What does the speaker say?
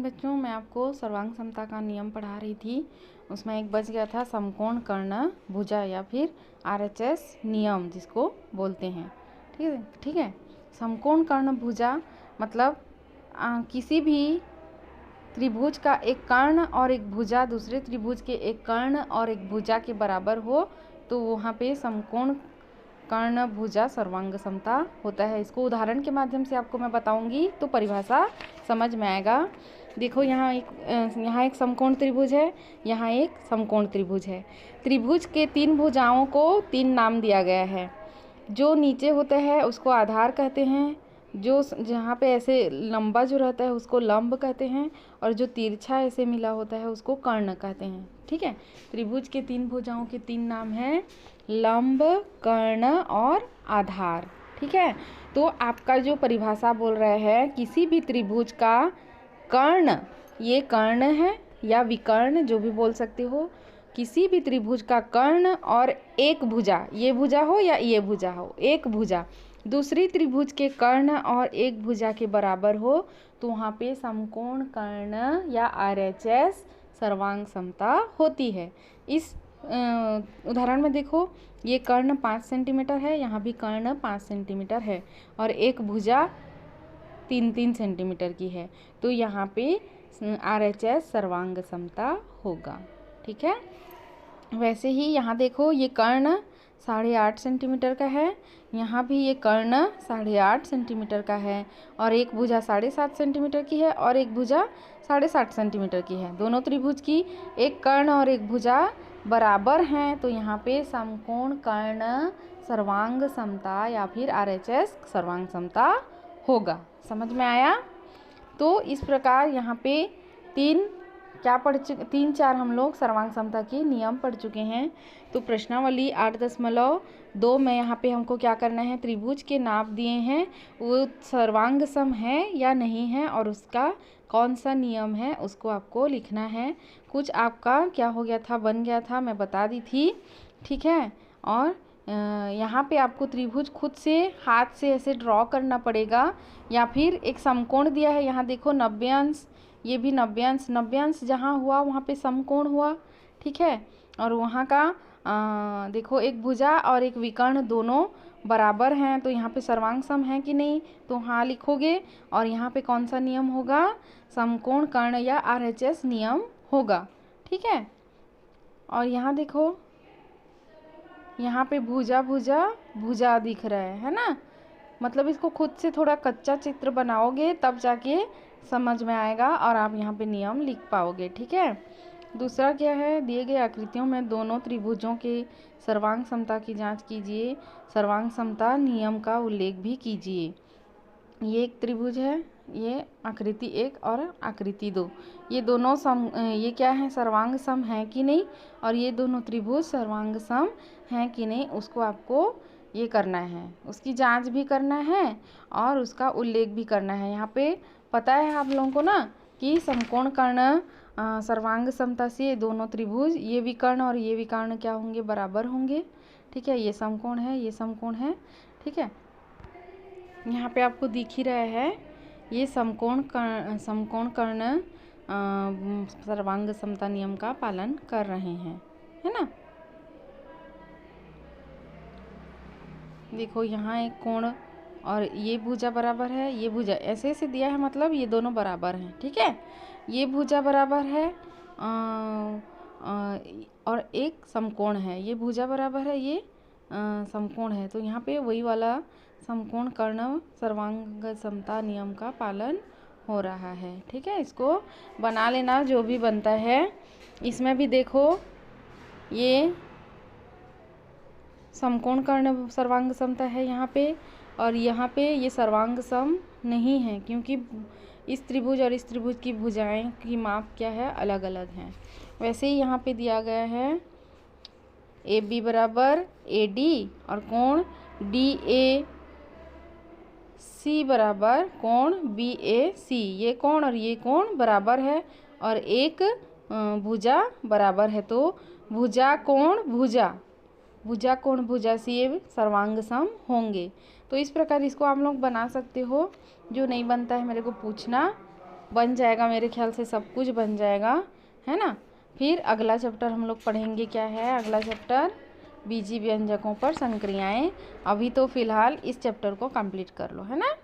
बच्चों, मैं आपको सर्वांग समता का नियम पढ़ा रही थी। उसमें एक बच गया था समकोण कर्ण भुजा या फिर RHS नियम जिसको बोलते हैं। ठीक है। समकोण कर्ण भुजा मतलब किसी भी त्रिभुज का एक कर्ण और एक भुजा दूसरे त्रिभुज के एक कर्ण और एक भुजा के बराबर हो तो वहाँ पे समकोण कर्ण भुजा सर्वांग समता होता है। इसको उदाहरण के माध्यम से आपको मैं बताऊंगी तो परिभाषा समझ में आएगा। देखो यहाँ एक समकोण त्रिभुज है, यहाँ एक समकोण त्रिभुज है। त्रिभुज के तीन भुजाओं को तीन नाम दिया गया है। जो नीचे होता है उसको आधार कहते हैं, जो जहाँ पे ऐसे लंबा जो रहता है उसको लंब कहते हैं, और जो तिरछा ऐसे मिला होता है उसको कर्ण कहते हैं। ठीक है। त्रिभुज के तीन भुजाओं के तीन नाम हैं, लंब, कर्ण और आधार। ठीक है। तो आपका जो परिभाषा बोल रहा है किसी भी त्रिभुज का कर्ण, ये कर्ण है या विकर्ण जो भी बोल सकते हो, किसी भी त्रिभुज का कर्ण और एक भुजा, ये भुजा हो या ये भुजा हो, एक भुजा दूसरी त्रिभुज के कर्ण और एक भुजा के बराबर हो तो वहाँ पे समकोण कर्ण या RHS सर्वांग समता होती है। इस उदाहरण में देखो, ये कर्ण 5 सेंटीमीटर है, यहाँ भी कर्ण 5 सेंटीमीटर है और एक भुजा 3-3 सेंटीमीटर की है, तो यहाँ पे RHS सर्वांग समता होगा। ठीक है। वैसे ही यहाँ देखो, ये कर्ण 8.5 सेंटीमीटर का है, यहाँ भी ये कर्ण 8.5 सेंटीमीटर का है और एक भुजा 7.5 सेंटीमीटर की है और एक भुजा 7.5 सेंटीमीटर की है। दोनों त्रिभुज की एक कर्ण और एक भुजा बराबर हैं तो यहाँ पे समकोण कर्ण सर्वांग समता या फिर RHS सर्वांग समता होगा। समझ में आया? तो इस प्रकार यहाँ पे 3-4 हम लोग सर्वांग समता के नियम पढ़ चुके हैं। तो प्रश्नावली 8.2 में यहाँ पे हमको क्या करना है, त्रिभुज के नाप दिए हैं, वो सर्वांग सम है या नहीं है और उसका कौन सा नियम है उसको आपको लिखना है। कुछ आपका क्या हो गया था, बन गया था, मैं बता दी थी। ठीक है। और यहाँ पे आपको त्रिभुज खुद से हाथ से ऐसे ड्रॉ करना पड़ेगा या फिर एक समकोण दिया है, यहाँ देखो 90 अंश, ये भी 90 अंश जहाँ हुआ वहाँ पे समकोण हुआ। ठीक है। और वहाँ का देखो एक भुजा और एक विकर्ण दोनों बराबर हैं तो यहाँ पे सर्वांग सम है कि नहीं, तो हाँ लिखोगे। और यहाँ पे कौन सा नियम होगा, समकोण कर्ण या RHS नियम होगा। ठीक है। और यहाँ देखो, यहाँ पे भुजा दिख रहा है ना, मतलब इसको खुद से थोड़ा कच्चा चित्र बनाओगे तब जाके समझ में आएगा और आप यहाँ पे नियम लिख पाओगे। ठीक है। दूसरा क्या है, दिए गए आकृतियों में दोनों त्रिभुजों के सर्वांग समता की जांच कीजिए, सर्वांग समता नियम का उल्लेख भी कीजिए। ये एक त्रिभुज है, ये आकृति 1 और आकृति 2, ये दोनों ये क्या है, सर्वांग सम है कि नहीं, और ये दोनों त्रिभुज सर्वांग सम हैं कि नहीं उसको आपको ये करना है, उसकी जांच भी करना है और उसका उल्लेख भी करना है। यहाँ पे पता है आप लोगों को ना कि समकोण कर्ण सर्वांग समता से दोनों त्रिभुज, ये विकर्ण और ये विकर्ण क्या होंगे, बराबर होंगे। ठीक है। ये समकोण है, ये समकोण है। ठीक है। यहाँ पे आपको दिख ही रहा है, ये समकोण कर्ण सर्वांग समता नियम का पालन कर रहे हैं, है ना। देखो यहाँ एक कोण और ये भुजा बराबर है, ये भुजा ऐसे ऐसे दिया है, मतलब ये दोनों बराबर हैं। ठीक है। ये भुजा बराबर है और एक समकोण है, ये भुजा बराबर है, ये समकोण है, तो यहाँ पे वही वाला समकोण कर्ण सर्वांग समता नियम का पालन हो रहा है। ठीक है। इसको बना लेना जो भी बनता है। इसमें भी देखो, ये समकोण कर्ण सर्वांग समता है यहाँ पे, और यहाँ पे ये सर्वांग सम नहीं है क्योंकि इस त्रिभुज और इस त्रिभुज की भुजाएं की माप क्या है, अलग अलग हैं। वैसे ही यहाँ पे दिया गया है AB बराबर AD और कोण DAC बराबर कोण BAC, ये कोण और ये कोण बराबर है और एक भुजा बराबर है, तो भुजा कोण भुजा से सर्वांग सम होंगे। तो इस प्रकार इसको आप लोग बना सकते हो। जो नहीं बनता है मेरे को पूछना, बन जाएगा, मेरे ख्याल से सब कुछ बन जाएगा, है ना। फिर अगला चैप्टर हम लोग पढ़ेंगे, क्या है अगला चैप्टर, बीजी व्यंजकों पर संक्रियाएं। अभी तो फिलहाल इस चैप्टर को कंप्लीट कर लो, है ना।